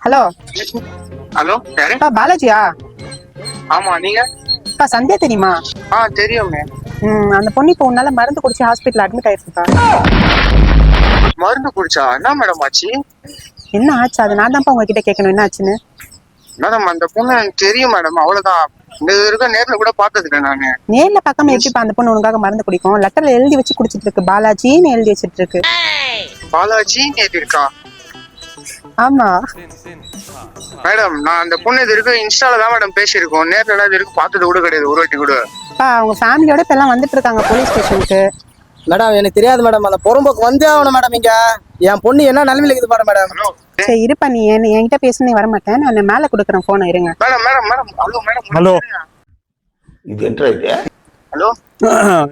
Hello hello யாரு? பாலாஜியா? ஆமா, நீங்க? சந்தியா தெரியுமா? தெரியுமே. அந்த பொண்ணு இப்போ உன்னால மருந்து குடிச்சு ஹாஸ்பிட்டல் அட்மிட் ஆயிருக்குப்பா. மருந்து குடிச்சா? என்ன மேடம் ஆச்சு? என்ன ஆச்சு? அது நான் தான்ப்பா உங்ககிட்ட கேட்கணும், என்ன ஆச்சுன்னு. மேடம் அந்த பொண்ணு எனக்கு தெரியும் மேடம், அவ்வளவுதான். இந்த இருக்க நேர்ல கூட பார்த்ததில்லை நானு. நேர்ல பார்க்காம எப்படிப்பா அந்த பொண்ணு உனக்காக மருந்து குடிக்கும்? லெட்டர்ல எழுதி வச்சு குடிச்சிட்டு இருக்கு, பாலாஜின்னு எழுதி வச்சிட்டு இருக்கு. பாலாஜி நேத்து இருக்கா? ஆமா மேடம், நான் அந்த பொண்ணு இது இருக்கு இன்ஸ்டால தான் மேடம் பேசியிருக்கோம். நேர்ல எல்லாம் இது இருக்கு பார்த்தது கூட கிடையாது, ஒரு வாட்டி கூட. அவங்க ஃபேமிலியோட இப்ப எல்லாம் வந்துட்டு இருக்காங்க போலீஸ் ஸ்டேஷனுக்கு. மேடம் எனக்கு தெரியாது மேடம், அந்த புறம்போக்கு வந்தே ஆகணும் மேடம். இங்க என் பொண்ணு என்ன நிலைமையில இருக்குது பாரு மேடம். சரி இருப்பா, நீ என்கிட்ட பேச வர மாட்டேன், நான் மேல கொடுக்குறேன் போன இருங்க. Madam madam madam hello madam. Hello, இது என்ன இது? ஹலோ,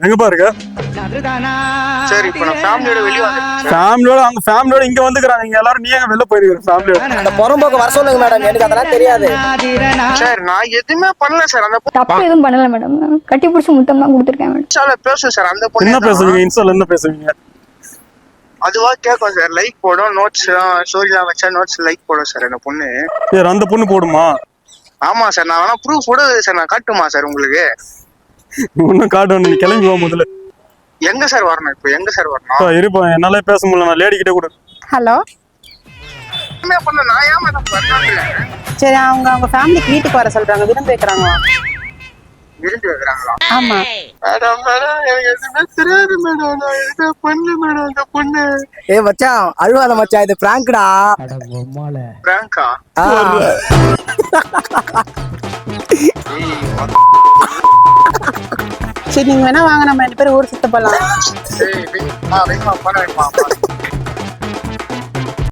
எங்க பாருங்க. சரி இப்போ நான் ஃபேமிலியோட வெளியே வந்துட்டேன். ஃபேமிலியோட அவங்க ஃபேமிலியோட இங்க வந்துக்கிறாங்க. நீங்க எல்லாரும் நீ எங்க வெளில போயிருக்கீங்க ஃபேமிலியோட? அந்த புறம்போக்கு வர சொல்லுங்க மேடம், எனக்கு அதெல்லாம் தெரியாது. சார் நான் எதுவுமே பண்ணல சார். அந்த தப்பு எதுவும் பண்ணல மேடம், கட்டி பிடிச்சி முத்தம் தான் கொடுத்துருக்கேன் மேடம். இன்ஸ்டால பேசும் சார் அந்த என்ன பொண்ணு. பேசுவீங்க இன்ஸ்டால? என்ன பேசுவீங்க? அதுவா கேட்கும் சார், லைக் போடும், நோட்ஸ் ஸ்டோரிலாம் வச்சா நோட்ஸ் லைக் போடும் சார் அந்த பொண்ணு. சரி, அந்த பொண்ணு போடுமா? ஆமா சார், நான் வேணா ப்ரூஃப் கூட சார் நான் காட்டுமா சார் உங்களுக்கு? ஒன்னும் காட்டு, நீ கிளம்பி வா முதல்ல. எங்க சார் வரணும்? இப்போ எங்க சார் வரணும்? இருப்பா, என்னால பேச முடியல, நான் லேடி கிட்ட கூட. ஹலோ, என்ன பண்ண நான் ஏன் மேடம் வரணும்? சரி அவங்க ஃபேமிலிக்கு வீட்டுக்கு வர சொல்றாங்க, விருந்து வைக்கிறாங்களா? விருந்து வைக்கிறாங்களா? ஆமா மேடம் மேடம் எனக்கு எதுவுமே தெரியாது மேடம், நான் எதுவுமே பண்ணல மேடம் அந்த பொண்ணு. ஏ மச்சான் அழுவாத மச்சான், இது பிராங்க்டா. பிராங்கா? சரி நீங்க வேணா வாங்க, நம்ம 2 பேரும் ஊர் சுத்த போலாம். சரி, வைமா பணம் வைமா.